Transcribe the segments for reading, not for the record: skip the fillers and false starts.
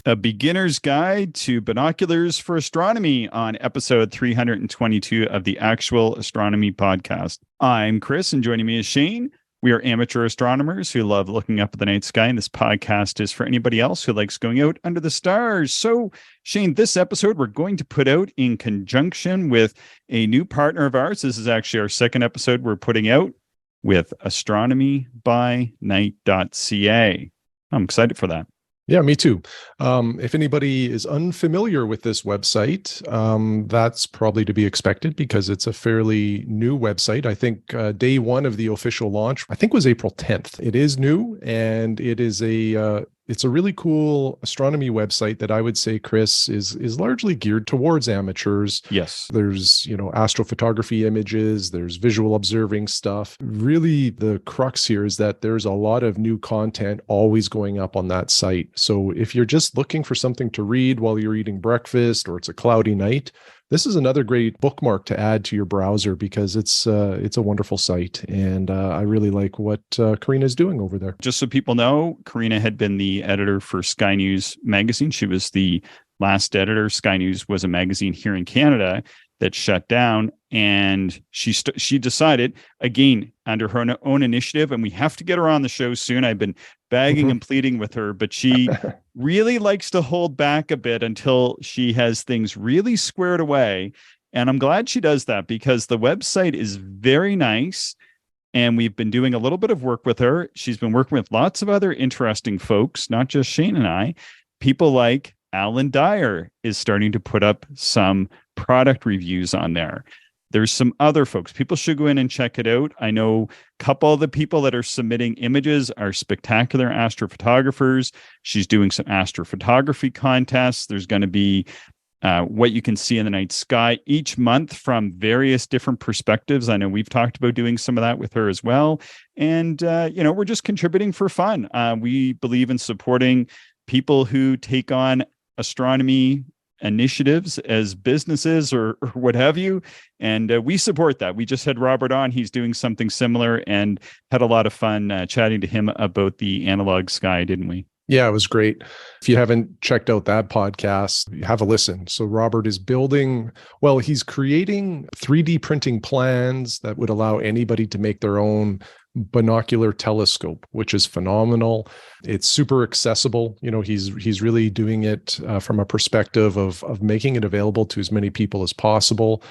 A beginner's guide to binoculars for astronomy on episode 322 of the Actual Astronomy podcast. I'm Chris, and joining me is Shane. We are amateur astronomers who love looking up at the night sky, and this podcast is for anybody else who likes going out under the stars. So, Shane, this episode we're going to put out in conjunction with a new partner of ours. This is actually our second episode we're putting out with astronomybynight.ca. I'm excited for that. Yeah, me too. If anybody is unfamiliar with this website, that's probably to be expected because it's a fairly new website. I think day one of the official launch, I think was April 10th. It is new, and it is it's a really cool astronomy website that I would say, Chris, is largely geared towards amateurs. Yes. There's, astrophotography images, there's visual observing stuff. Really, the crux here is that there's a lot of new content always going up on that site. So if you're just looking for something to read while you're eating breakfast or it's a cloudy night, this is another great bookmark to add to your browser because it's a wonderful site, and I really like what Karina is doing over there. Just so people know, Karina had been the editor for Sky News magazine. She was the last editor. Sky News was a magazine here in Canada that shut down, and she decided, again, under her own initiative, and we have to get her on the show soon. I've been begging and pleading with her, but she really likes to hold back a bit until she has things really squared away. And I'm glad she does that because the website is very nice. And we've been doing a little bit of work with her. She's been working with lots of other interesting folks, not just Shane and I. People like Alan Dyer is starting to put up some product reviews on there. There's some other folks. People should go in and check it out. I know a couple of the people that are submitting images are spectacular astrophotographers. She's doing some astrophotography contests. There's going to be what you can see in the night sky each month from various different perspectives. I know we've talked about doing some of that with her as well. And, we're just contributing for fun. We believe in supporting people who take on astronomy initiatives as businesses or what have you. And we support that. We just had Robert on. He's doing something similar and had a lot of fun chatting to him about the analog sky, didn't we? Yeah, it was great. If you haven't checked out that podcast, have a listen. So Robert is he's creating 3D printing plans that would allow anybody to make their own binocular telescope, which is phenomenal. It's super accessible. He's really doing it from a perspective of making it available to as many people as possible.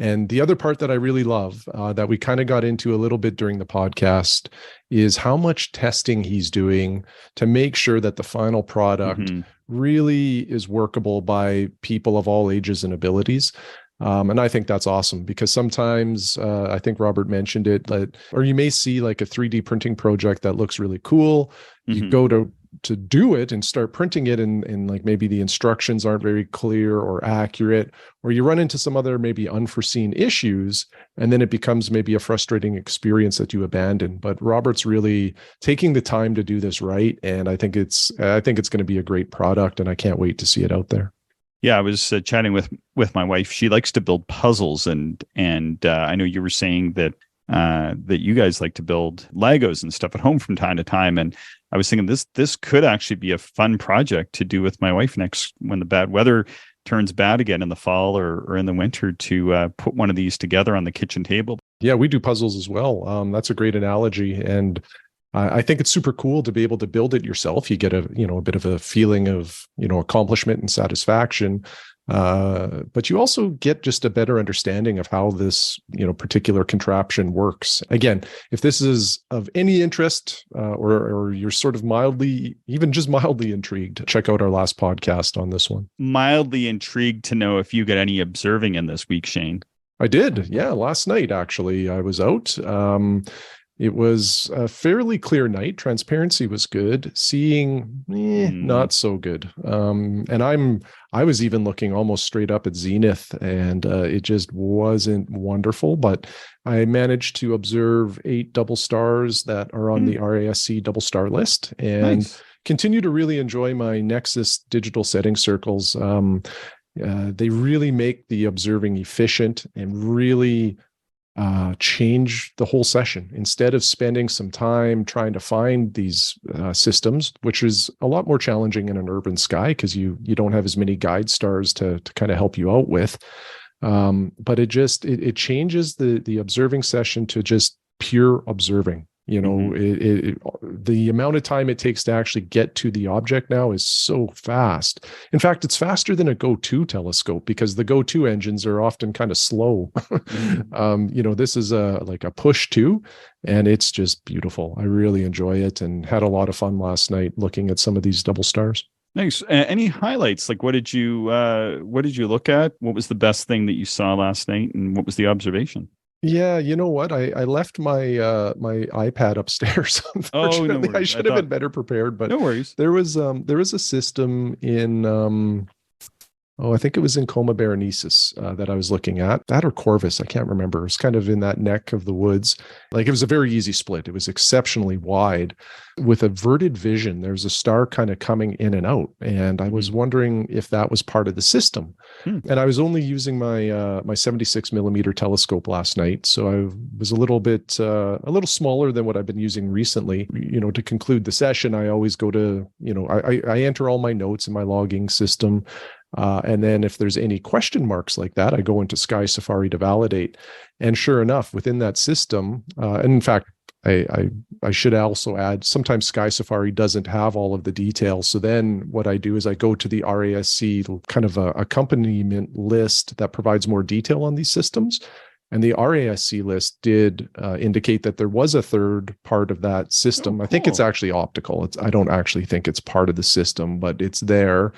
And the other part that I really love that we kind of got into a little bit during the podcast is how much testing he's doing to make sure that the final product really is workable by people of all ages and abilities. And I think that's awesome because sometimes I think Robert mentioned it, or you may see like a 3D printing project that looks really cool. You go to do it and start printing it and like maybe the instructions aren't very clear or accurate, or you run into some other maybe unforeseen issues, and then it becomes maybe a frustrating experience that you abandon. But Robert's really taking the time to do this right, and I think it's going to be a great product, and I can't wait to see it out there. Yeah, I was chatting with my wife. She likes to build puzzles, and I know you were saying that you guys like to build Legos and stuff at home from time to time. And I was thinking this could actually be a fun project to do with my wife next when the bad weather turns bad again in the fall or in the winter to put one of these together on the kitchen table. Yeah, we do puzzles as well. That's a great analogy. And I think it's super cool to be able to build it yourself. You get a bit of a feeling of, accomplishment and satisfaction. But you also get just a better understanding of how this, particular contraption works. Again, if this is of any interest or you're sort of mildly intrigued, check out our last podcast on this one. Mildly intrigued to know if you got any observing in this week, Shane. I did. Yeah. Last night, actually, I was out. It was a fairly clear night. Transparency was good. Seeing, not so good. And I was even looking almost straight up at zenith, and it just wasn't wonderful. But I managed to observe 8 double stars that are on the RASC double star list, and continue to really enjoy my Nexus digital setting circles. They really make the observing efficient and really change the whole session. Instead of spending some time trying to find these systems, which is a lot more challenging in an urban sky because you don't have as many guide stars to kind of help you out with. But it changes the observing session to just pure observing. You know, the amount of time it takes to actually get to the object now is so fast. In fact, it's faster than a Go-2 telescope because the Go-2 engines are often kind of slow. You know, this is like a push 2, and it's just beautiful. I really enjoy it and had a lot of fun last night looking at some of these double stars. Nice. Any highlights? Like, what did you look at? What was the best thing that you saw last night, and what was the observation? Yeah, you know what? I left my my iPad upstairs. Oh, no Unfortunately, I worries. should have been better prepared, but no worries. there was a system in I think it was in Coma Berenices that I was looking at. That or Corvus, I can't remember. It was kind of in that neck of the woods. Like, it was a very easy split. It was exceptionally wide. With averted vision, there's a star kind of coming in and out. And I was wondering if that was part of the system. And I was only using my my 76 millimeter telescope last night. So I was a little bit, a little smaller than what I've been using recently. You know, to conclude the session, I always go to, you know, I enter all my notes in my logging system. And then if there's any question marks like that, I go into Sky Safari to validate. And sure enough, within that system, and in fact, I should also add, sometimes Sky Safari doesn't have all of the details. So then what I do is I go to the RASC kind of a accompaniment list that provides more detail on these systems. And the RASC list did indicate that there was a third part of that system. I think it's actually optical. I don't actually think it's part of the system, but it's there.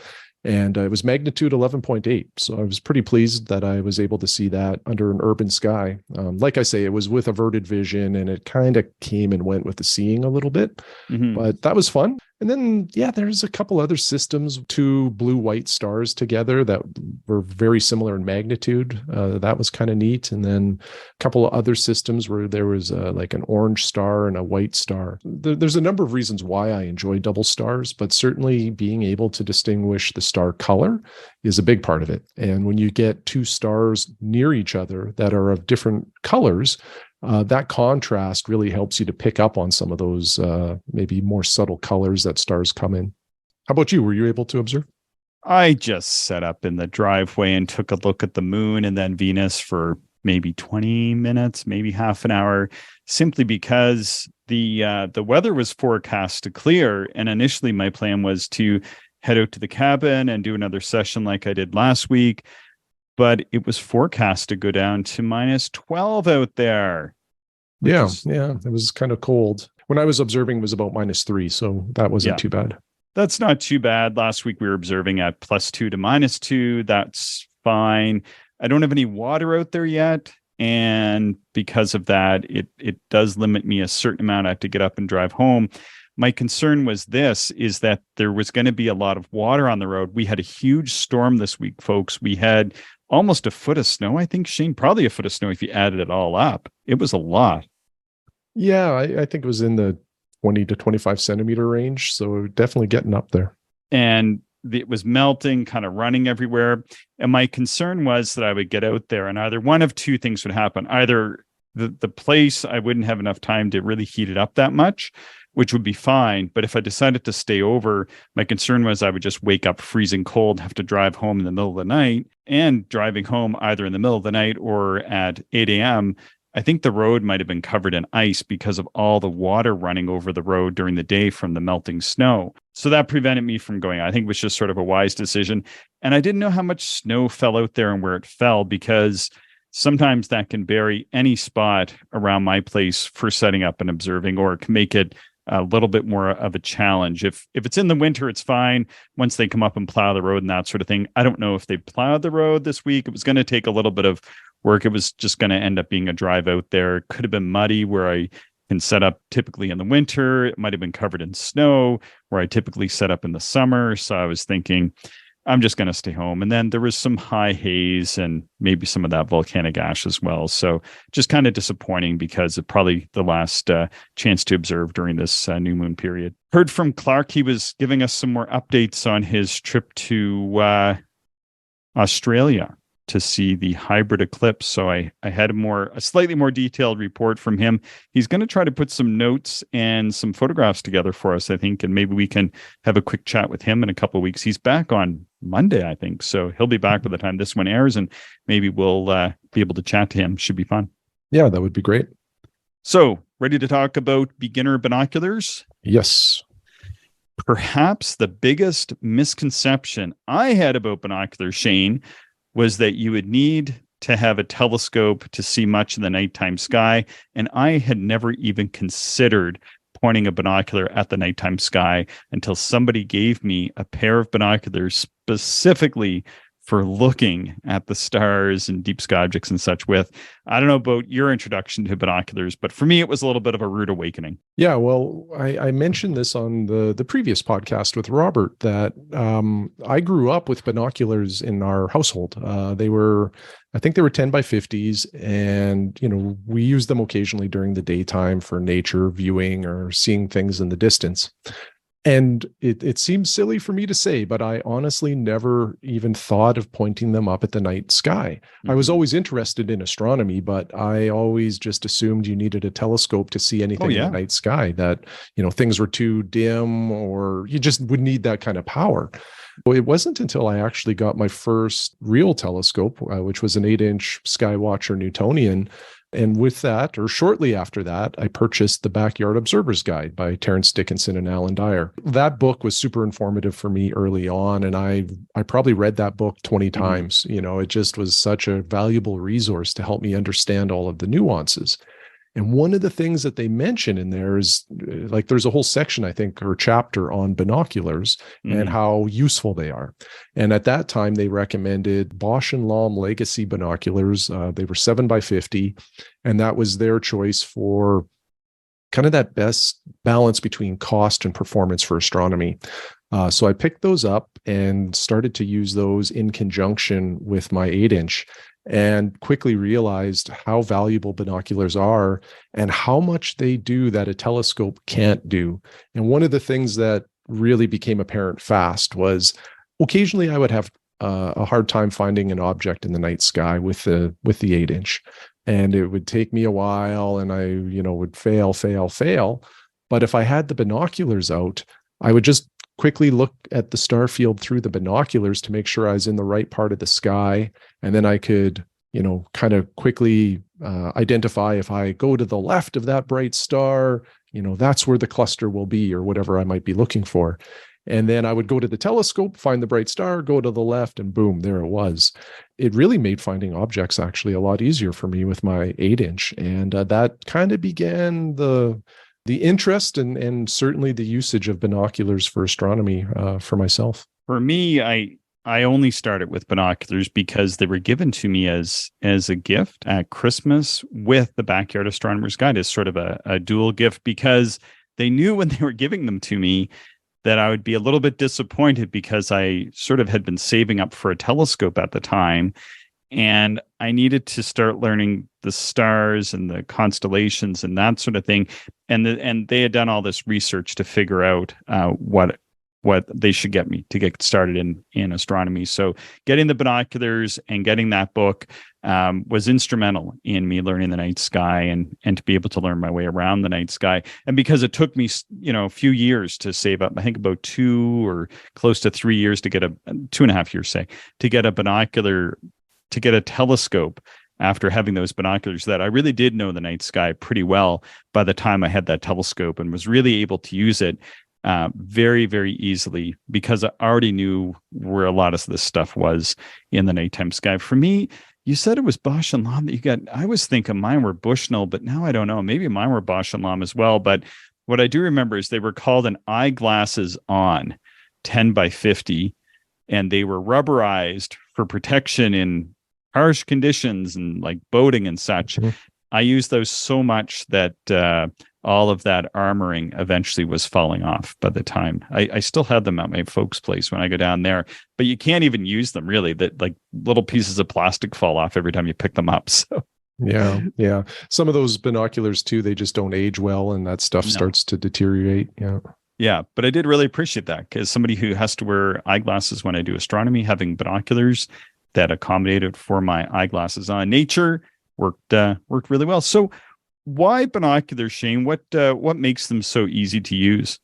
And it was magnitude 11.8. So I was pretty pleased that I was able to see that under an urban sky. Like I say, it was with averted vision, and it kind of came and went with the seeing a little bit. But that was fun. And then, yeah, there's a couple other systems, 2 blue-white stars together that were very similar in magnitude. That was kind of neat. And then a couple of other systems where there was like an orange star and a white star. There's a number of reasons why I enjoy double stars, but certainly being able to distinguish the star color is a big part of it. And when you get 2 stars near each other that are of different colors, that contrast really helps you to pick up on some of those maybe more subtle colors that stars come in. How about you? Were you able to observe? I just set up in the driveway and took a look at the moon and then Venus for maybe 20 minutes, maybe half an hour, simply because the weather was forecast to clear. And initially my plan was to head out to the cabin and do another session like I did last week. But it was forecast to go down to -12 out there. Yeah, it was kind of cold. When I was observing, it was about -3, so that wasn't too bad. That's not too bad. Last week we were observing at +2 to -2. That's fine. I don't have any water out there yet, and because of that, it does limit me a certain amount. I have to get up and drive home. My concern was is that there was going to be a lot of water on the road. We had a huge storm this week, folks. We had almost a foot of snow. I think, Shane, probably a foot of snow if you added it all up. It was a lot. Yeah, I think it was in the 20 to 25 centimeter range. So definitely getting up there. And it was melting, kind of running everywhere. And my concern was that I would get out there and either one of 2 things would happen. Either the place, I wouldn't have enough time to really heat it up that much, which would be fine. But if I decided to stay over, my concern was I would just wake up freezing cold, have to drive home in the middle of the night, and driving home either in the middle of the night or at 8 a.m., I think the road might have been covered in ice because of all the water running over the road during the day from the melting snow. So that prevented me from going. I think it was just sort of a wise decision. And I didn't know how much snow fell out there and where it fell, because sometimes that can bury any spot around my place for setting up and observing, or it can make it a little bit more of a challenge. If it's in the winter, it's fine. Once they come up and plow the road and that sort of thing. I don't know if they plowed the road this week. It was going to take a little bit of work. It was just going to end up being a drive out there. It could have been muddy where I can set up typically in the winter. It might have been covered in snow where I typically set up in the summer. So I was thinking, I'm just going to stay home. And then there was some high haze and maybe some of that volcanic ash as well. So just kind of disappointing because it's probably the last chance to observe during this new moon period. Heard from Clark. He was giving us some more updates on his trip to Australia. to see the hybrid eclipse. So I had a slightly more detailed report from him. He's going to try to put some notes and some photographs together for us, I think, and maybe we can have a quick chat with him in a couple of weeks. He's back on Monday, I think. So he'll be back by the time this one airs, and maybe we'll be able to chat to him. Should be fun. Yeah, that would be great. So, ready to talk about beginner binoculars? Yes. Perhaps the biggest misconception I had about binoculars, Shane, was that you would need to have a telescope to see much in the nighttime sky. And I had never even considered pointing a binocular at the nighttime sky until somebody gave me a pair of binoculars specifically for looking at the stars and deep sky objects and such with. I don't know about your introduction to binoculars, but for me, it was a little bit of a rude awakening. Yeah, well, I mentioned this on the previous podcast with Robert that I grew up with binoculars in our household. I think they were 10 by 50s, and we used them occasionally during the daytime for nature viewing or seeing things in the distance. And it seems silly for me to say, but I honestly never even thought of pointing them up at the night sky. Mm-hmm. I was always interested in astronomy, but I always just assumed you needed a telescope to see anything in the night sky, that, things were too dim or you just would need that kind of power. Well, it wasn't until I actually got my first real telescope, which was an 8-inch Skywatcher Newtonian. And with that, or shortly after that, I purchased The Backyard Observer's Guide by Terence Dickinson and Alan Dyer. That book was super informative for me early on, and I probably read that book 20 times. It just was such a valuable resource to help me understand all of the nuances. And one of the things that they mention in there is, like, there's a whole section, I think, or chapter on binoculars and how useful they are. And at that time, they recommended Bosch and Lomb Legacy binoculars. They were 7 by 50, and that was their choice for kind of that best balance between cost and performance for astronomy. So I picked those up and started to use those in conjunction with my 8-inch. And quickly realized how valuable binoculars are and how much they do that a telescope can't do. And one of the things that really became apparent fast was occasionally I would have a hard time finding an object in the night sky with the 8-inch. And it would take me a while, and I, would fail. But if I had the binoculars out, I would just quickly look at the star field through the binoculars to make sure I was in the right part of the sky. And then I could, kind of quickly identify if I go to the left of that bright star, that's where the cluster will be, or whatever I might be looking for. And then I would go to the telescope, find the bright star, go to the left, and boom, there it was. It really made finding objects actually a lot easier for me with my 8-inch. And that kind of began the interest and certainly the usage of binoculars for astronomy for myself. For me, I only started with binoculars because they were given to me as a gift at Christmas with the Backyard Astronomer's Guide as sort of a dual gift, because they knew when they were giving them to me that I would be a little bit disappointed because I sort of had been saving up for a telescope at the time. And I needed to start learning the stars and the constellations and that sort of thing. And they had done all this research to figure out what they should get me to get started in astronomy. So getting the binoculars and getting that book was instrumental in me learning the night sky and to be able to learn my way around the night sky. And because it took me, a few years to save up, I think about 2 or close to 3 years to get 2.5 years, say, to get a binocular, to get a telescope after having those binoculars, that I really did know the night sky pretty well by the time I had that telescope and was really able to use it very, very easily, because I already knew where a lot of this stuff was in the nighttime sky. For me, you said it was Bosch and Lomb that you got. I was thinking mine were Bushnell, but now I don't know. Maybe mine were Bosch and Lomb as well. But what I do remember is they were called an eyeglasses on 10 by 50, and they were rubberized for protection in harsh conditions and like boating and such. Mm-hmm. I used those so much that all of that armoring eventually was falling off by the time. I still had them at my folks' place when I go down there, but you can't even use them really. That, like, little pieces of plastic fall off every time you pick them up. So yeah. Some of those binoculars too, they just don't age well, and that stuff starts to deteriorate. Yeah, but I did really appreciate that, because somebody who has to wear eyeglasses when I do astronomy, having binoculars, that accommodated for my eyeglasses on. Nature worked really well. So why binoculars, Shane? What makes them so easy to use?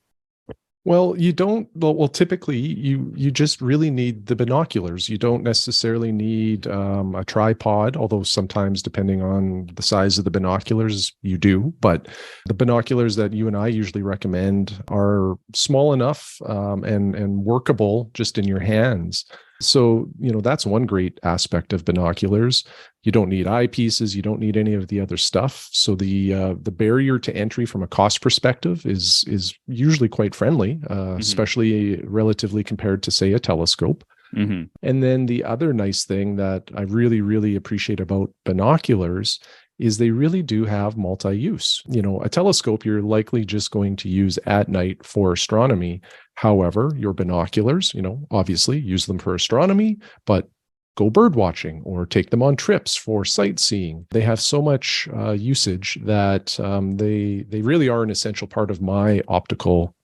Well, you don't. Well, typically you just really need the binoculars. You don't necessarily need a tripod, although sometimes, depending on the size of the binoculars, you do. But the binoculars that you and I usually recommend are small enough and workable just in your hands. So, that's one great aspect of binoculars. You don't need eyepieces. You don't need any of the other stuff. So the barrier to entry from a cost perspective is usually quite friendly, especially relatively compared to, say, a telescope. Mm-hmm. And then the other nice thing that I really, really appreciate about binoculars is they really do have multi-use. A telescope you're likely just going to use at night for astronomy. However, your binoculars, obviously use them for astronomy, but go bird watching or take them on trips for sightseeing. They have so much usage that they really are an essential part of my optical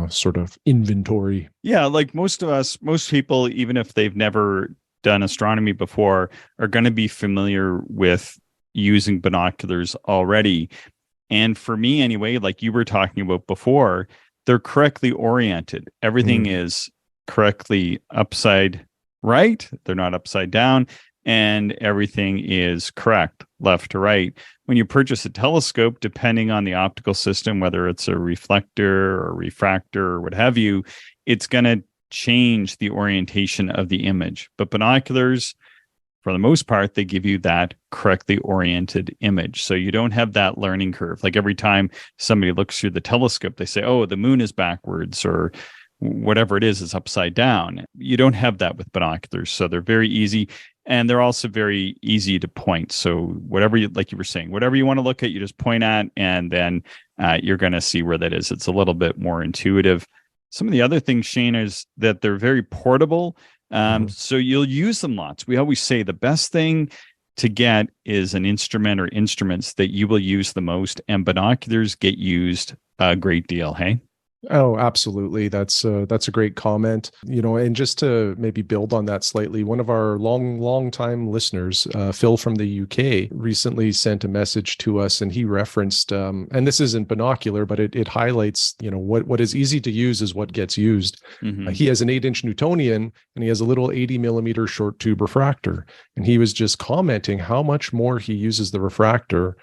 sort of inventory. Yeah, like most people, even if they've never done astronomy before, are going to be familiar with using binoculars already. And for me anyway, like you were talking about before, they're correctly oriented. Everything is correctly upside right. They're not upside down. And everything is correct, left to right. When you purchase a telescope, depending on the optical system, whether it's a reflector or refractor or what have you, it's going to change the orientation of the image. But binoculars, for the most part, they give you that correctly oriented image. So you don't have that learning curve. Like every time somebody looks through the telescope, they say, oh, the moon is backwards, or whatever it is upside down. You don't have that with binoculars. So they're very easy. And they're also very easy to point. So whatever like you were saying, whatever you want to look at, you just point at, and then you're going to see where that is. It's a little bit more intuitive. Some of the other things, Shane, is that they're very portable. So you'll use them lots. We always say the best thing to get is an instrument or instruments that you will use the most, and binoculars get used a great deal. Hey? Oh, absolutely. That's a great comment. And just to maybe build on that slightly, one of our long time listeners, Phil from the UK, recently sent a message to us, and he referenced, and this isn't binocular, but it highlights, what is easy to use is what gets used. He has an 8-inch Newtonian, and he has a little 80 millimeter short tube refractor, and he was just commenting how much more he uses the refractor.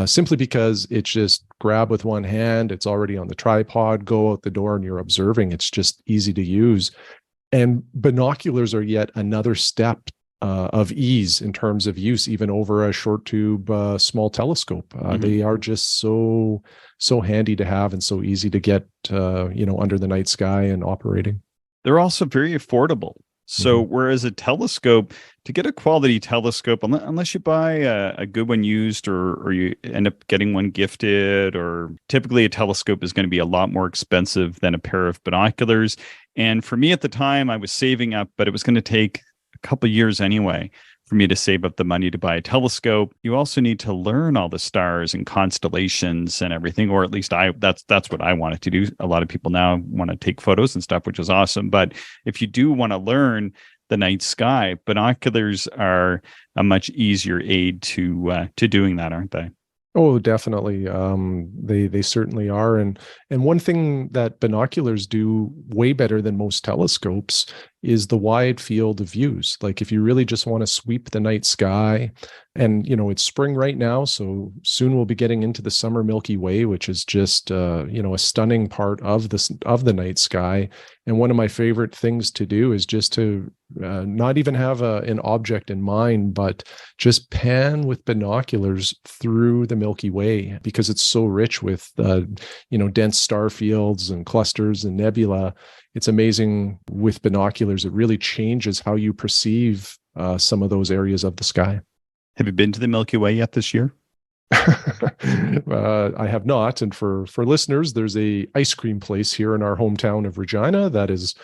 Simply because it's just grab with one hand, it's already on the tripod, go out the door, and you're observing. It's just easy to use. And binoculars are yet another step of ease in terms of use, even over a short tube small telescope. They are just so handy to have and so easy to get under the night sky and operating. They're also very affordable. So whereas a telescope, to get a quality telescope, unless you buy a good one used or you end up getting one gifted, or typically a telescope is going to be a lot more expensive than a pair of binoculars. And for me at the time, I was saving up, but it was going to take a couple of years anyway for me to save up the money to buy a telescope. You also need to learn all the stars and constellations and everything, or at least that's what I wanted to do. A lot of people now want to take photos and stuff, which is awesome. But if you do want to learn the night sky, binoculars are a much easier aid to doing that, aren't they? Oh, definitely. They certainly are. And one thing that binoculars do way better than most telescopes is the wide field of views. Like if you really just want to sweep the night sky, and it's spring right now, so soon we'll be getting into the summer Milky Way, which is just a stunning part of the night sky. And one of my favorite things to do is just to not even have an object in mind, but just pan with binoculars through the Milky Way, because it's so rich with dense star fields and clusters and nebula. It's amazing with binoculars. It really changes how you perceive some of those areas of the sky. Have you been to the Milky Way yet this year? I have not. And for listeners, there's a ice cream place here in our hometown of Regina that is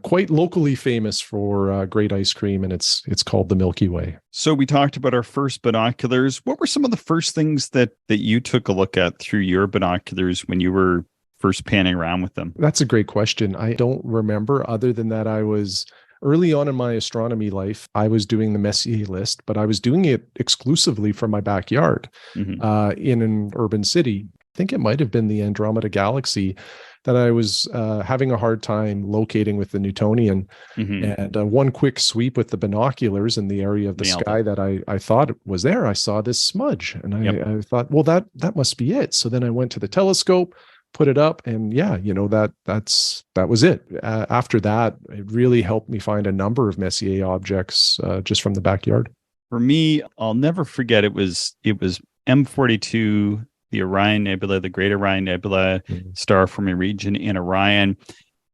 quite locally famous for great ice cream, and it's called the Milky Way. So we talked about our first binoculars. What were some of the first things that you took a look at through your binoculars when you were first panning around with them? That's a great question. I don't remember, other than that I was early on in my astronomy life, I was doing the Messier list, but I was doing it exclusively from my backyard in an urban city. I think it might have been the Andromeda Galaxy that I was having a hard time locating with the Newtonian. And one quick sweep with the binoculars in the area of the sky that I thought was there, I saw this smudge, and I thought, well, that must be it. So then I went to the telescope, put it up, and that was it. After that, it really helped me find a number of Messier objects just from the backyard. For me, I'll never forget. It was M42, the Orion Nebula, the Great Orion Nebula, star forming region in Orion.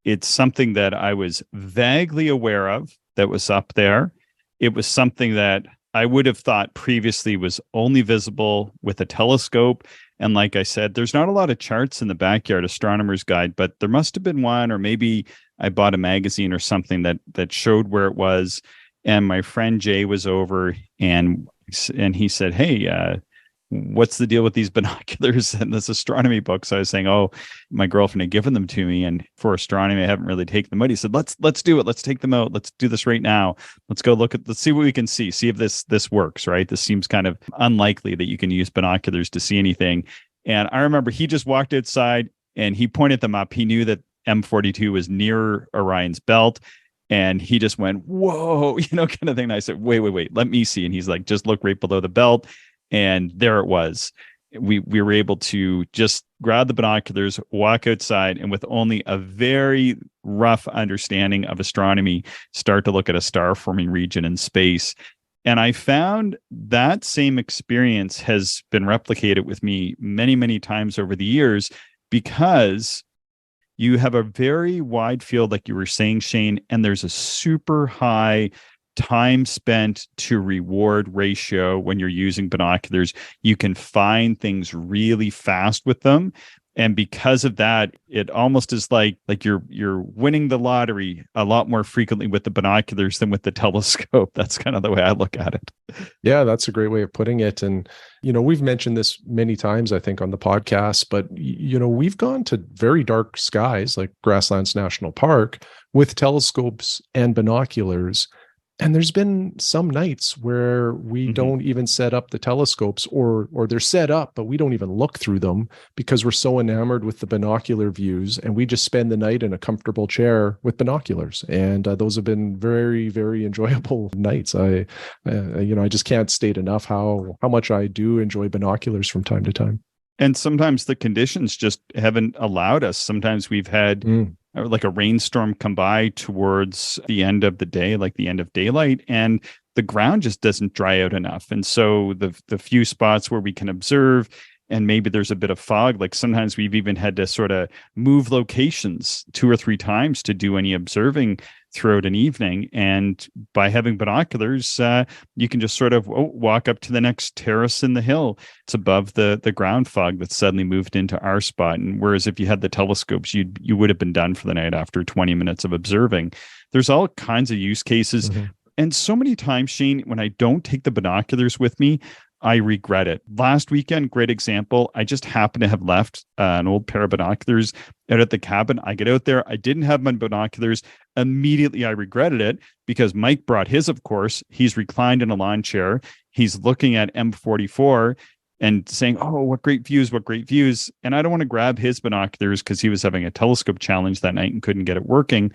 It's something that I was vaguely aware of that was up there. It was something that I would have thought previously was only visible with a telescope. And like I said, there's not a lot of charts in the backyard astronomer's guide, but there must have been one, or maybe I bought a magazine or something that showed where it was. And my friend Jay was over, and he said, "Hey, what's the deal with these binoculars and this astronomy book?" So I was saying, "Oh, my girlfriend had given them to me, and for astronomy, I haven't really taken them out." He said, let's do it. Let's take them out. Let's do this right now. Let's go let's see what we can see if this works, right? This seems kind of unlikely that you can use binoculars to see anything. And I remember he just walked outside and he pointed them up. He knew that M42 was near Orion's belt. And he just went, "Whoa," kind of thing. And I said, wait, let me see. And he's like, "Just look right below the belt." And there it was. We were able to just grab the binoculars, walk outside, and with only a very rough understanding of astronomy, start to look at a star forming region in space. And I found that same experience has been replicated with me many, many times over the years, because you have a very wide field, like you were saying, Shane, and there's a super high time spent to reward ratio when you're using binoculars. You can find things really fast with them. And because of that, it almost is like you're winning the lottery a lot more frequently with the binoculars than with the telescope. That's kind of the way I look at it. Yeah, that's a great way of putting it. And, we've mentioned this many times, I think, on the podcast, but, we've gone to very dark skies like Grasslands National Park with telescopes and binoculars. And there's been some nights where we don't even set up the telescopes, or they're set up, but we don't even look through them because we're so enamored with the binocular views, and we just spend the night in a comfortable chair with binoculars. And those have been very, very enjoyable nights. I just can't state enough how much I do enjoy binoculars from time to time. And sometimes the conditions just haven't allowed us. Sometimes we've had like a rainstorm come by towards the end of the day, like the end of daylight, and the ground just doesn't dry out enough. And so the few spots where we can observe, and maybe there's a bit of fog, like sometimes we've even had to sort of move locations 2 or 3 times to do any observing throughout an evening. And by having binoculars, you can just sort of walk up to the next terrace in the hill. It's above the ground fog that's suddenly moved into our spot. And whereas if you had the telescopes, you would have been done for the night after 20 minutes of observing. There's all kinds of use cases. And so many times, Shane, when I don't take the binoculars with me, I regret it. Last weekend, great example. I just happened to have left an old pair of binoculars out at the cabin. I get out there. I didn't have my binoculars. Immediately, I regretted it because Mike brought his, of course. He's reclined in a lawn chair. He's looking at M44 and saying, "Oh, what great views, what great views." And I don't want to grab his binoculars because he was having a telescope challenge that night and couldn't get it working.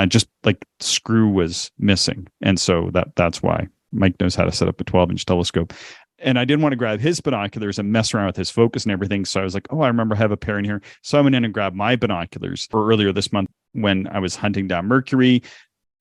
Just like screw was missing. And so that's why Mike knows how to set up a 12-inch telescope. And I didn't want to grab his binoculars and mess around with his focus and everything. So I was like, "Oh, I remember I have a pair in here." So I went in and grabbed my binoculars for earlier this month when I was hunting down Mercury.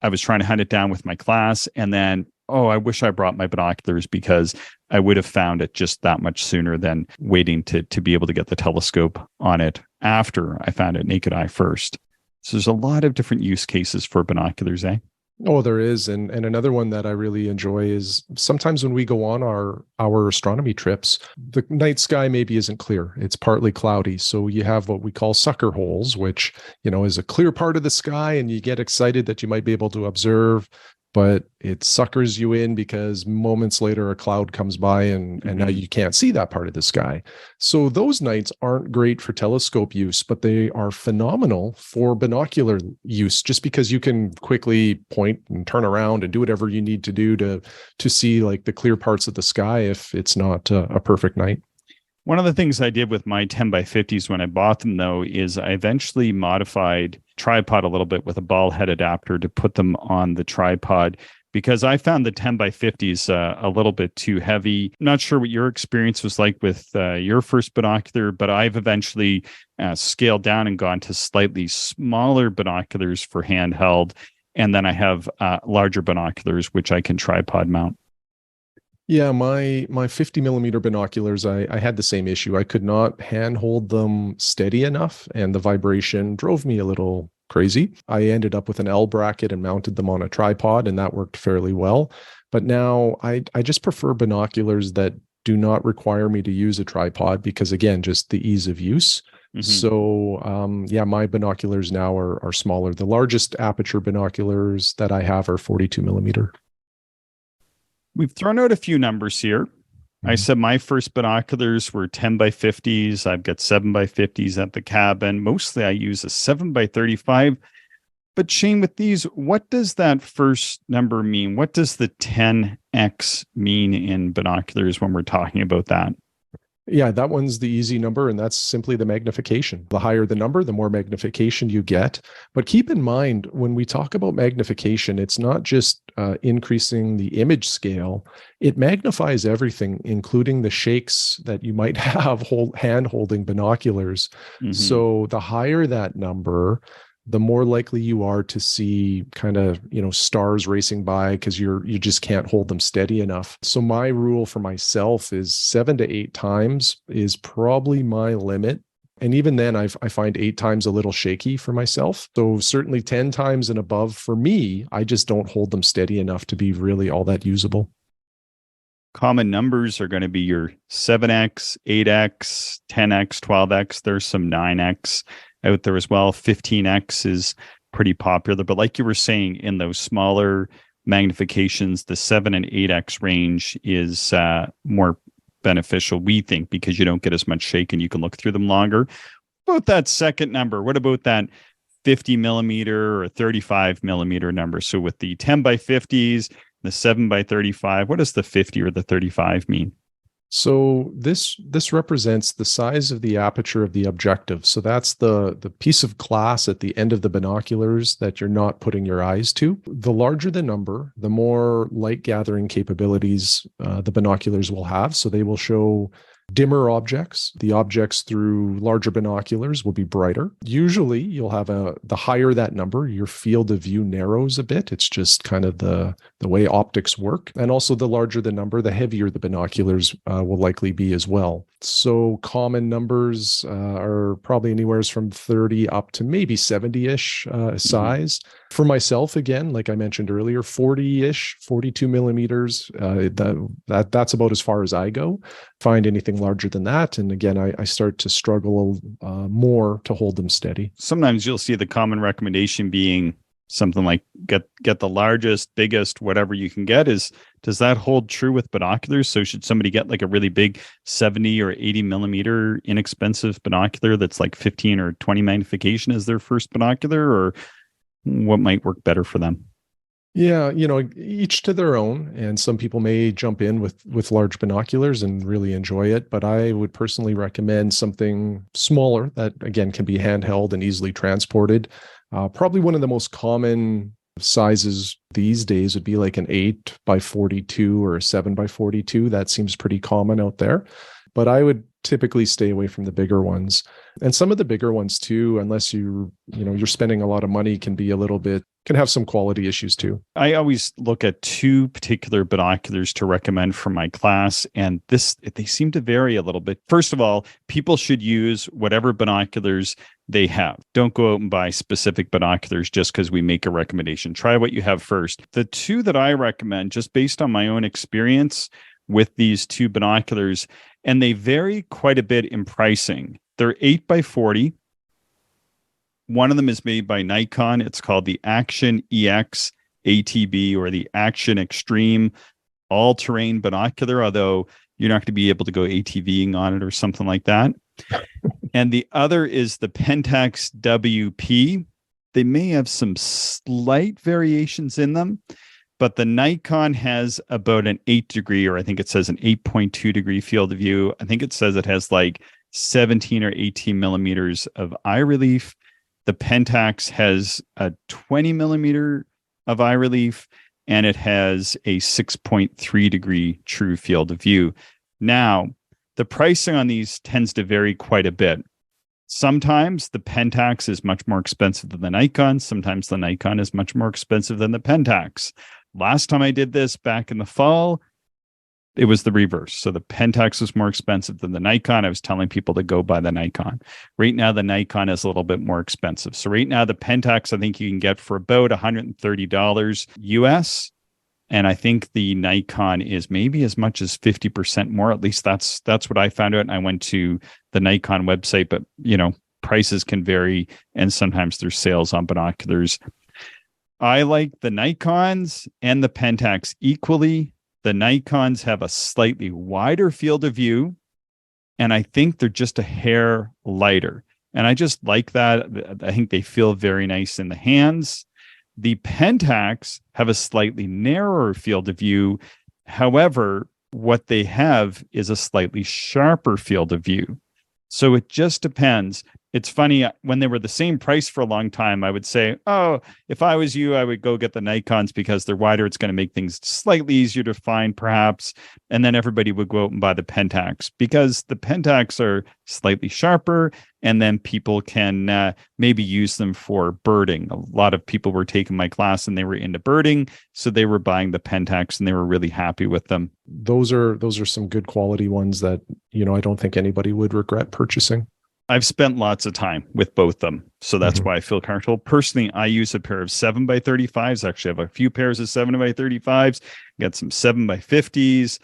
I was trying to hunt it down with my class. And then, I wish I brought my binoculars because I would have found it just that much sooner than waiting to be able to get the telescope on it after I found it naked eye first. So there's a lot of different use cases for binoculars, eh? Oh, there is. And another one that I really enjoy is sometimes when we go on our astronomy trips, the night sky maybe isn't clear. It's partly cloudy. So you have what we call sucker holes, which, is a clear part of the sky, and you get excited that you might be able to observe but it suckers you in because moments later a cloud comes by and now you can't see that part of the sky. So those nights aren't great for telescope use, but they are phenomenal for binocular use, just because you can quickly point and turn around and do whatever you need to do to see like the clear parts of the sky if it's not a perfect night. One of the things I did with my 10 by 50s when I bought them, though, is I eventually modified tripod a little bit with a ball head adapter to put them on the tripod, because I found the 10 by 50s a little bit too heavy. I'm not sure what your experience was like with your first binocular, but I've eventually scaled down and gone to slightly smaller binoculars for handheld. And then I have larger binoculars, which I can tripod mount. Yeah, my 50 millimeter binoculars, I had the same issue. I could not handhold them steady enough, and the vibration drove me a little crazy. I ended up with an L bracket and mounted them on a tripod, and that worked fairly well. But now I just prefer binoculars that do not require me to use a tripod because, again, just the ease of use. So yeah, my binoculars now are smaller. The largest aperture binoculars that I have are 42 millimeter. We've thrown out a few numbers here. I said my first binoculars were 10 by 50s. I've got 7 by 50s at the cabin. Mostly I use a 7 by 35. But Shane, with these, what does that first number mean? What does the 10x mean in binoculars when we're talking about that? Yeah, that one's the easy number, and that's simply the magnification. The higher the number, the more magnification you get. But keep in mind, when we talk about magnification, it's not just increasing the image scale. It magnifies everything, including the shakes that you might have hand holding binoculars. So the higher that number, the more likely you are to see kind of, stars racing by because you just can't hold them steady enough. So my rule for myself is 7 to 8 times is probably my limit. And even then, I find 8 times a little shaky for myself. So certainly 10 times and above for me, I just don't hold them steady enough to be really all that usable. Common numbers are going to be your 7x, 8x, 10x, 12x. There's some 9x out there as well. 15x is pretty popular. But like you were saying, in those smaller magnifications, the 7 and 8x range is more beneficial, we think, because you don't get as much shake and you can look through them longer. What about that second number? What about that 50 millimeter or 35 millimeter number? So with the 10 by 50s, the 7 by 35, what does the 50 or the 35 mean? So this represents the size of the aperture of the objective. So that's the piece of glass at the end of the binoculars that you're not putting your eyes to. The larger the number, the more light gathering capabilities the binoculars will have. So they will show dimmer objects. The objects through larger binoculars will be brighter. Usually you'll have the higher that number, your field of view narrows a bit. It's just kind of the way optics work. And also the larger the number, the heavier the binoculars will likely be as well. So common numbers are probably anywhere from 30 up to maybe 70-ish size. For myself, again, like I mentioned earlier, 40-ish, 42 millimeters, that's about as far as I go. Find anything larger than that, and again, I start to struggle more to hold them steady. Sometimes you'll see the common recommendation being something like get the largest, biggest, whatever you can get. Does that hold true with binoculars? So should somebody get like a really big 70 or 80 millimeter inexpensive binocular that's like 15 or 20 magnification as their first binocular, or what might work better for them? Yeah, each to their own. And some people may jump in with large binoculars and really enjoy it. But I would personally recommend something smaller that, again, can be handheld and easily transported. Probably one of the most common sizes these days would be like an 8 by 42 or a 7 by 42. That seems pretty common out there. But I would typically stay away from the bigger ones. And some of the bigger ones too, unless you're spending a lot of money, can have some quality issues too. I always look at 2 particular binoculars to recommend for my class, and they seem to vary a little bit. First of all, people should use whatever binoculars they have. Don't go out and buy specific binoculars just because we make a recommendation. Try what you have first. The 2 that I recommend, just based on my own experience with these 2 binoculars, and they vary quite a bit in pricing. They're 8 by 40. One of them is made by Nikon. It's called the Action EX ATB, or the Action Extreme all-terrain binocular, although you're not going to be able to go ATVing on it or something like that. And the other is the Pentax WP. They may have some slight variations in them, but the Nikon has about an 8-degree, or I think it says an 8.2 degree field of view. I think it says it has like 17 or 18 millimeters of eye relief. The Pentax has a 20 millimeter of eye relief, and it has a 6.3 degree true field of view. Now, the pricing on these tends to vary quite a bit. Sometimes the Pentax is much more expensive than the Nikon. Sometimes the Nikon is much more expensive than the Pentax. Last time I did this back in the fall, it was the reverse. So the Pentax was more expensive than the Nikon. I was telling people to go buy the Nikon. Right now, the Nikon is a little bit more expensive. So right now, the Pentax, I think you can get for about $130 US. And I think the Nikon is maybe as much as 50% more. At least that's what I found out. And I went to the Nikon website, but prices can vary, and sometimes there's sales on binoculars. I like the Nikons and the Pentax equally. The Nikons have a slightly wider field of view, and I think they're just a hair lighter. And I just like that. I think they feel very nice in the hands. The Pentax have a slightly narrower field of view. However, what they have is a slightly sharper field of view. So it just depends. It's funny, when they were the same price for a long time, I would say, oh, if I was you, I would go get the Nikons because they're wider. It's going to make things slightly easier to find, perhaps. And then everybody would go out and buy the Pentax because the Pentax are slightly sharper, and then people can maybe use them for birding. A lot of people were taking my class and they were into birding, so they were buying the Pentax and they were really happy with them. Those are some good quality ones that, I don't think anybody would regret purchasing. I've spent lots of time with both of them, so that's why I feel comfortable. Personally, I use a pair of 7x35s. Actually, I have a few pairs of 7x35s. Got some 7x50s,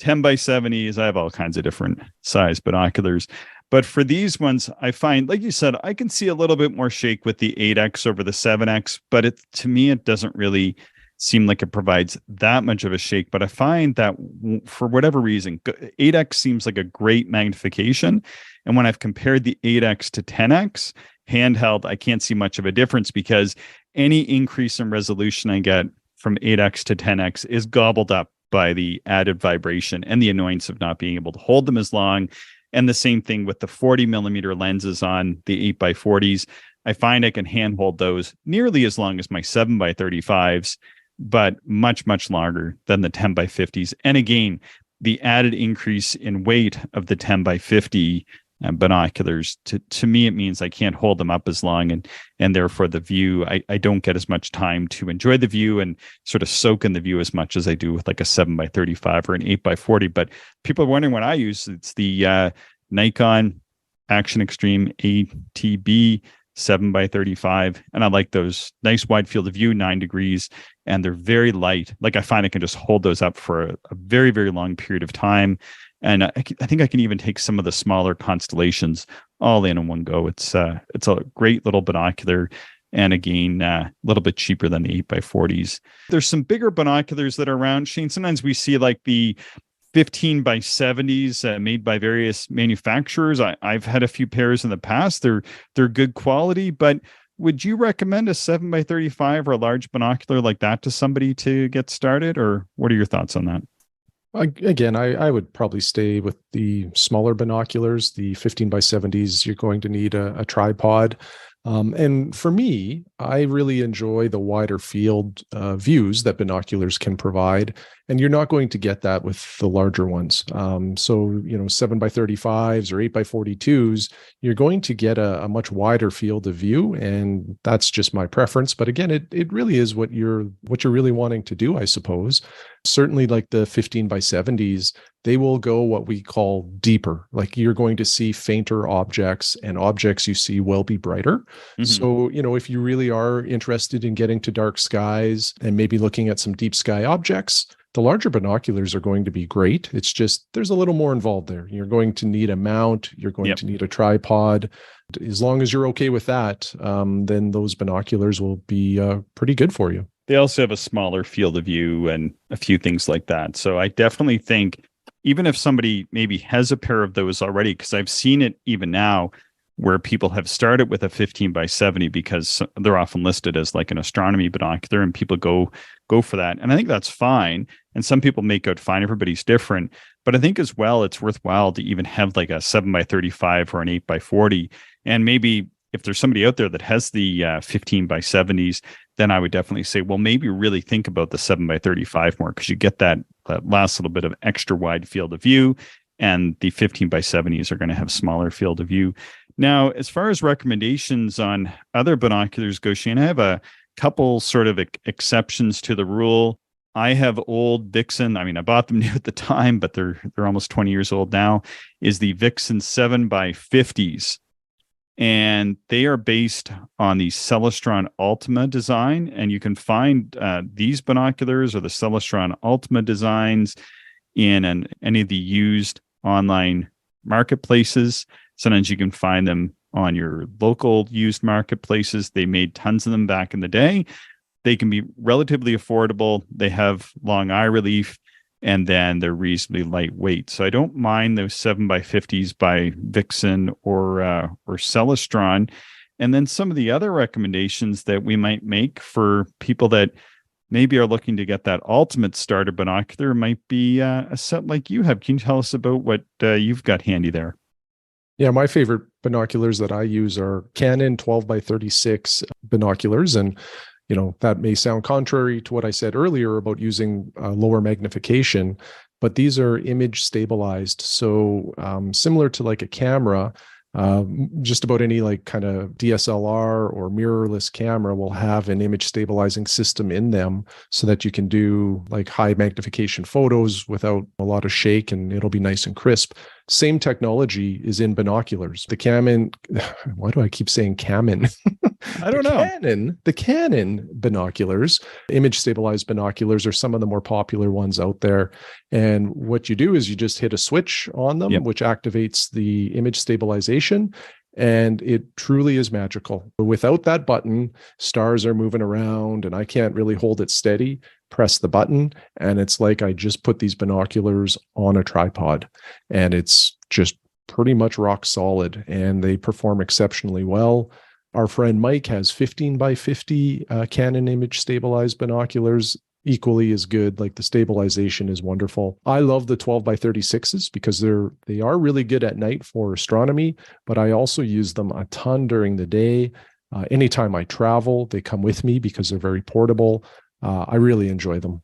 10x70s. I have all kinds of different size binoculars. But for these ones, I find, like you said, I can see a little bit more shake with the 8X over the 7X, but to me, it doesn't really seem like it provides that much of a shake. But I find that for whatever reason, 8X seems like a great magnification. And when I've compared the 8X to 10X handheld, I can't see much of a difference because any increase in resolution I get from 8X to 10X is gobbled up by the added vibration and the annoyance of not being able to hold them as long. And the same thing with the 40 millimeter lenses on the 8x40s. I find I can handhold those nearly as long as my 7x35s, but much, much longer than the 10x50s. And again, the added increase in weight of the 10x50 binoculars, to me, it means I can't hold them up as long, and therefore the view, I don't get as much time to enjoy the view and sort of soak in the view as much as I do with like a 7x35 or an 8x40. But people are wondering what I use. It's the Nikon Action Extreme ATB 7x35, and I like those. Nice wide field of view, 9 degrees, and they're very light. Like I find I can just hold those up for a very, very long period of time. And I think I can even take some of the smaller constellations all in one go. It's a great little binocular, and again, a little bit cheaper than the 8x40s. There's some bigger binoculars that are around, Shane. Sometimes we see like the 15x70s made by various manufacturers. I've had a few pairs in the past. They're good quality, but would you recommend a 7x35 or a large binocular like that to somebody to get started, or what are your thoughts on that? Again, I would probably stay with the smaller binoculars. The 15x70s, you're going to need a tripod. And for me, I really enjoy the wider field views that binoculars can provide. And you're not going to get that with the larger ones. So, 7x35s or 8x42s, you're going to get a much wider field of view. And that's just my preference. But again, it really is what you're really wanting to do, I suppose. Certainly like the 15x70s, they will go what we call deeper. Like you're going to see fainter objects, and objects you see will be brighter. Mm-hmm. So, if you really are interested in getting to dark skies and maybe looking at some deep sky objects, the larger binoculars are going to be great. It's just, there's a little more involved there. You're going to need a mount. You're going to need a tripod. As long as you're okay with that, then those binoculars will be pretty good for you. They also have a smaller field of view and a few things like that. So I definitely think even if somebody maybe has a pair of those already, because I've seen it even now where people have started with a 15 by 70 because they're often listed as like an astronomy binocular and people go for that. And I think that's fine. And some people make out fine. Everybody's different. But I think as well, it's worthwhile to even have like a 7 by 35 or an 8 by 40. And maybe if there's somebody out there that has the 15 by 70s, then I would definitely say, well, maybe really think about the 7 by 35 more because you get that last little bit of extra wide field of view, and the 15 by 70s are going to have smaller field of view. Now, as far as recommendations on other binoculars go, Shane, I have a couple sort of exceptions to the rule. I have old Vixen. I mean, I bought them new at the time, but they're almost 20 years old now. Is the Vixen 7 by 50s. And they are based on the Celestron Ultima design. And you can find these binoculars or the Celestron Ultima designs in any of the used online marketplaces. Sometimes you can find them on your local used marketplaces. They made tons of them back in the day. They can be relatively affordable. They have long eye relief, and then they're reasonably lightweight. So I don't mind those 7 by 50s by Vixen or Celestron. And then some of the other recommendations that we might make for people that maybe are looking to get that ultimate starter binocular might be a set like you have. Can you tell us about what you've got handy there? Yeah, my favorite binoculars that I use are Canon 12 by 36 binoculars. And that may sound contrary to what I said earlier about using lower magnification, but these are image stabilized. So similar to like a camera, just about any like kind of DSLR or mirrorless camera will have an image stabilizing system in them so that you can do like high magnification photos without a lot of shake, and it'll be nice and crisp. Same technology is in binoculars. The Canon, why do I keep saying Canon? I don't know. The Canon binoculars, image stabilized binoculars, are some of the more popular ones out there. And what you do is you just hit a switch on them, which activates the image stabilization. And it truly is magical. Without that button, stars are moving around and I can't really hold it steady. Press the button and it's like I just put these binoculars on a tripod, and it's just pretty much rock solid, and they perform exceptionally well. Our friend Mike has 15 by 50 Canon image stabilized binoculars, equally as good. Like the stabilization is wonderful. I love the 12 by 36s because they are really good at night for astronomy, but I also use them a ton during the day. Anytime I travel, they come with me because they're very portable. I really enjoy them.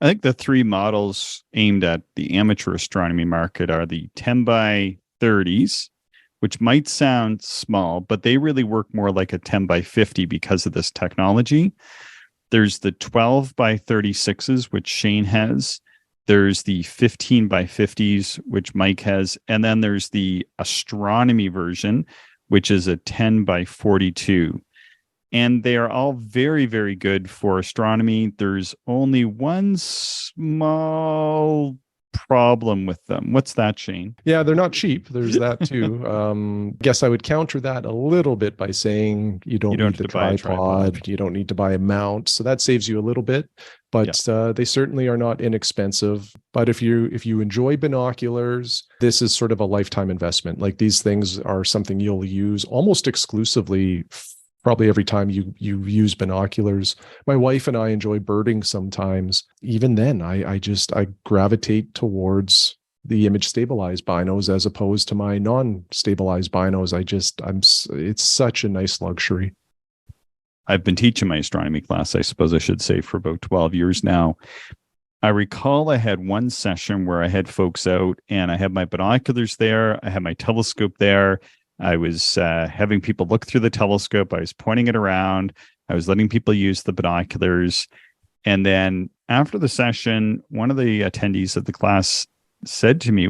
I think the three models aimed at the amateur astronomy market are the 10 by 30s, which might sound small, but they really work more like a 10 by 50 because of this technology. There's the 12 by 36s, which Shane has. There's the 15 by 50s, which Mike has. And then there's the astronomy version, which is a 10 by 42. And they are all very, very good for astronomy. There's only one small problem with them. What's that, Shane? Yeah, they're not cheap. There's that too. Guess I would counter that a little bit by saying you don't need the tripod. You don't need to buy a mount. So that saves you a little bit, but they certainly are not inexpensive. But if you enjoy binoculars, this is sort of a lifetime investment. Like these things are something you'll use almost exclusively probably every time you use binoculars. My wife and I enjoy birding sometimes. Even then, I gravitate towards the image stabilized binos as opposed to my non-stabilized binos. It's such a nice luxury. I've been teaching my astronomy class, I suppose I should say, for about 12 years now. I recall I had one session where I had folks out and I had my binoculars there. I had my telescope there. I was having people look through the telescope. I was pointing it around. I was letting people use the binoculars. And then after the session, one of the attendees of the class said to me,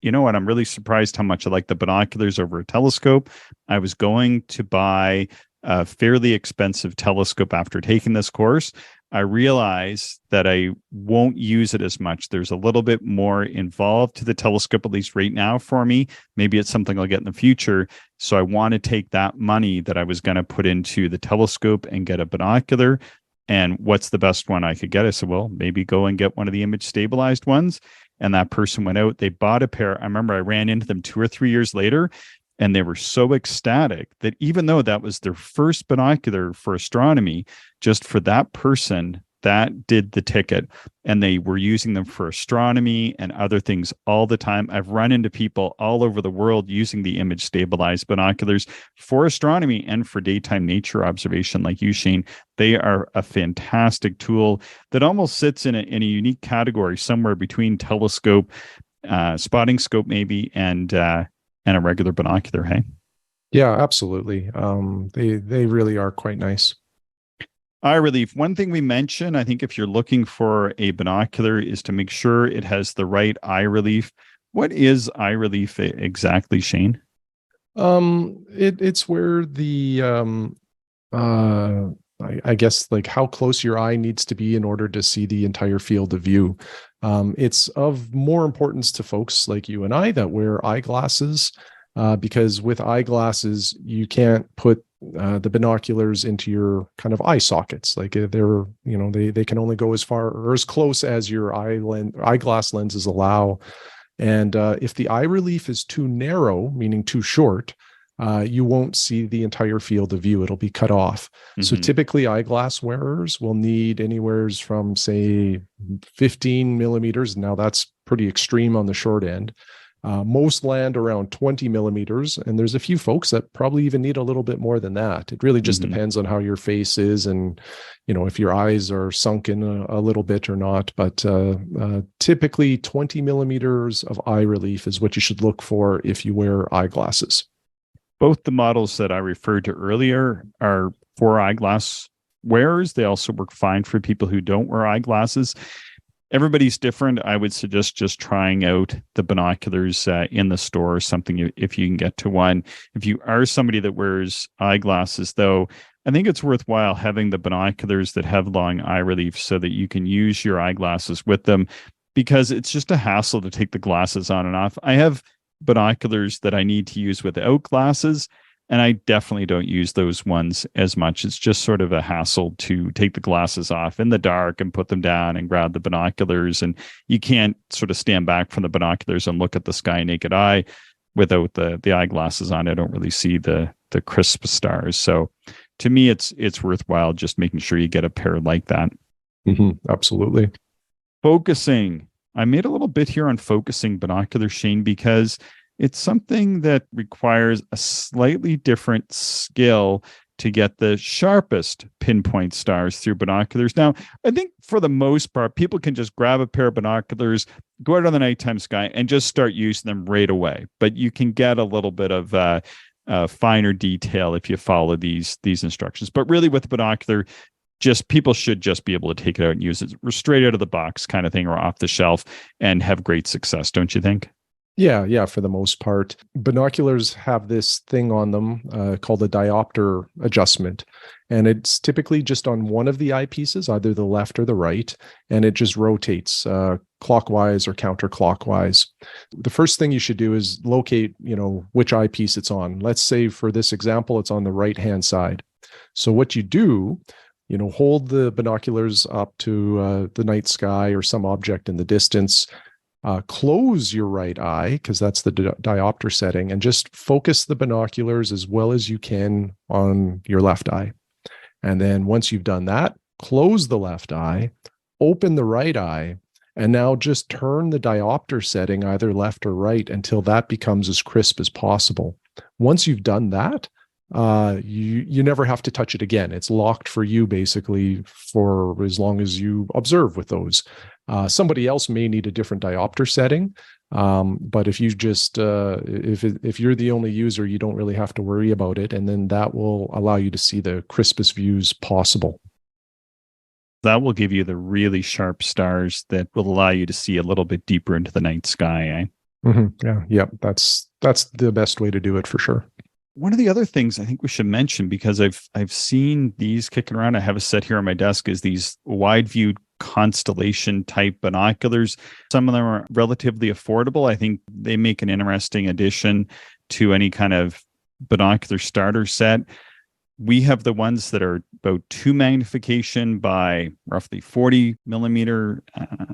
you know what, I'm really surprised how much I like the binoculars over a telescope. I was going to buy a fairly expensive telescope after taking this course. I realize that I won't use it as much. There's a little bit more involved to the telescope, at least right now for me. Maybe it's something I'll get in the future. So I want to take that money that I was going to put into the telescope and get a binocular And what's the best one I could get? I said, well, maybe go and get one of the image stabilized ones. And that person went out, they bought a pair. I remember I ran into them 2 or 3 years later, and they were so ecstatic that even though that was their first binocular for astronomy, just for that person, that did the ticket. And they were using them for astronomy and other things all the time. I've run into people all over the world using the image stabilized binoculars for astronomy and for daytime nature observation like you, Shane. They are a fantastic tool that almost sits in a unique category somewhere between telescope, spotting scope maybe, and a regular binocular. Hey, Yeah, absolutely. They really are quite nice. Eye relief. One thing we mentioned, I think if you're looking for a binocular, is to make sure it has the right eye relief. What is eye relief exactly, Shane? It's where the I guess like how close your eye needs to be in order to see the entire field of view. It's of more importance to folks like you and I that wear eyeglasses, because with eyeglasses you can't put the binoculars into your kind of eye sockets. Like they're, they can only go as far or as close as your eyeglass lenses allow. And if the eye relief is too narrow, meaning too short, you won't see the entire field of view. It'll be cut off. Mm-hmm. So typically eyeglass wearers will need anywhere from, say, 15 millimeters. Now that's pretty extreme on the short end. Most land around 20 millimeters. And there's a few folks that probably even need a little bit more than that. It really just depends on how your face is and, if your eyes are sunken a little bit or not. But typically 20 millimeters of eye relief is what you should look for if you wear eyeglasses. Both the models that I referred to earlier are for eyeglass wearers. They also work fine for people who don't wear eyeglasses. Everybody's different. I would suggest just trying out the binoculars in the store or something if you can get to one. If you are somebody that wears eyeglasses, though, I think it's worthwhile having the binoculars that have long eye relief so that you can use your eyeglasses with them, because it's just a hassle to take the glasses on and off. I have binoculars that I need to use without glasses, and I definitely don't use those ones as much. It's just sort of a hassle to take the glasses off in the dark and put them down and grab the binoculars. And you can't sort of stand back from the binoculars and look at the sky naked eye without the eyeglasses on. I don't really see the crisp stars. So to me, it's worthwhile just making sure you get a pair like that. Mm-hmm, absolutely. Focusing. I made a little bit here on focusing binocular, Shane, because it's something that requires a slightly different skill to get the sharpest pinpoint stars through binoculars. Now, I think for the most part, people can just grab a pair of binoculars, go out on the nighttime sky, and just start using them right away. But you can get a little bit of finer detail if you follow these instructions. But really, with the binocular, people should just be able to take it out and use it straight out of the box kind of thing, or off the shelf, and have great success, don't you think? Yeah, for the most part. Binoculars have this thing on them called a diopter adjustment. And it's typically just on one of the eyepieces, either the left or the right, and it just rotates clockwise or counterclockwise. The first thing you should do is locate, which eyepiece it's on. Let's say for this example, it's on the right-hand side. So what you do, hold the binoculars up to the night sky or some object in the distance. Close your right eye, because that's the diopter setting, and just focus the binoculars as well as you can on your left eye. And then once you've done that, close the left eye, open the right eye, and now just turn the diopter setting either left or right until that becomes as crisp as possible. Once you've done that, you never have to touch it again. It's locked for you basically for as long as you observe with those. Somebody else may need a different diopter setting, but if you just if you're the only user, you don't really have to worry about it, and then that will allow you to see the crispest views possible. That will give you the really sharp stars that will allow you to see a little bit deeper into the night sky. Yeah. That's the best way to do it for sure. One of the other things I think we should mention, because I've seen these kicking around, I have a set here on my desk, is these wide view constellation type binoculars. Some of them are relatively affordable. I think they make an interesting addition to any kind of binocular starter set. We have the ones that are about 2 magnification by roughly 40 millimeter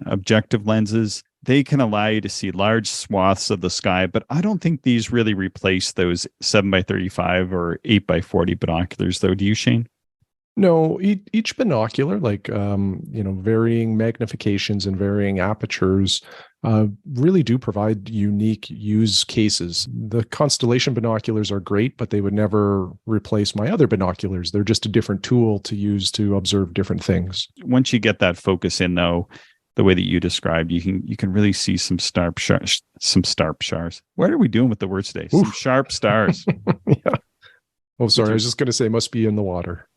objective lenses. They can allow you to see large swaths of the sky, but I don't think these really replace those 7 by 35 or 8 by 40 binoculars, though. Do you, Shane? No, each binocular, like varying magnifications and varying apertures, really do provide unique use cases. The Constellation binoculars are great, but they would never replace my other binoculars. They're just a different tool to use to observe different things. Once you get that focus in, though, the way that you described, you can really see some sharp stars. What are we doing with the words today? Some sharp stars. Yeah. Oh, sorry. I was just going to say, must be in the water.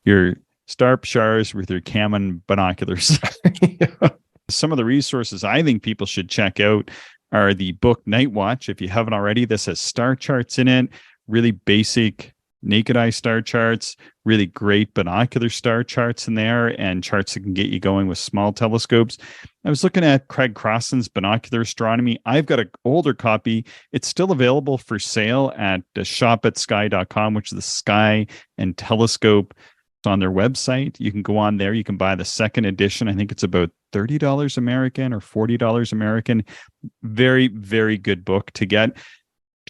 Your starp stars with your Canon binoculars. Yeah. Some of the resources I think people should check out are the book Night Watch. If you haven't already, this has star charts in it, really basic naked eye star charts, really great binocular star charts in there, and charts that can get you going with small telescopes. I was looking at Craig Crossan's Binocular Astronomy. I've got an older copy. It's still available for sale at shopatsky.com, which is the Sky and Telescope on their website. You can go on there. You can buy the second edition. I think it's about $30 American or $40 American. Very, very good book to get.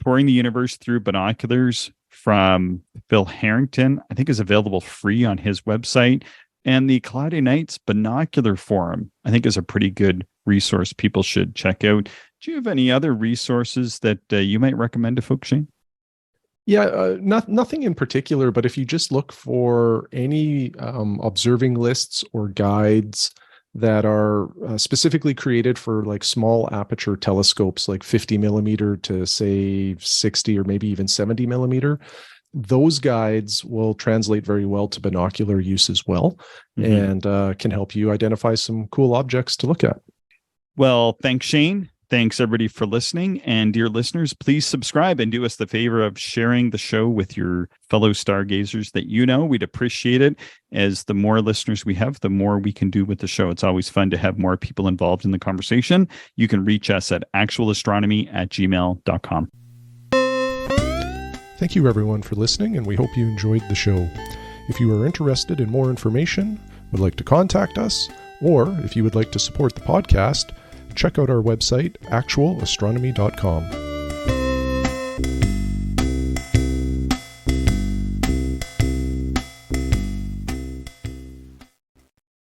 Touring the Universe Through Binoculars from Phil Harrington, I think, is available free on his website. And the Cloudy Nights Binocular Forum, I think, is a pretty good resource people should check out. Do you have any other resources that you might recommend to folks, Shane? Yeah, nothing in particular, but if you just look for any observing lists or guides that are specifically created for like small aperture telescopes, like 50 millimeter to say 60 or maybe even 70 millimeter, those guides will translate very well to binocular use as well, and can help you identify some cool objects to look at. Well, thanks, Shane. Thanks, everybody, for listening. And dear listeners, please subscribe and do us the favor of sharing the show with your fellow stargazers that you know. We'd appreciate it. As the more listeners we have, the more we can do with the show. It's always fun to have more people involved in the conversation. You can reach us at actualastronomy@gmail.com. Thank you, everyone, for listening, and we hope you enjoyed the show. If you are interested in more information, would like to contact us, or if you would like to support the podcast, check out our website, actualastronomy.com.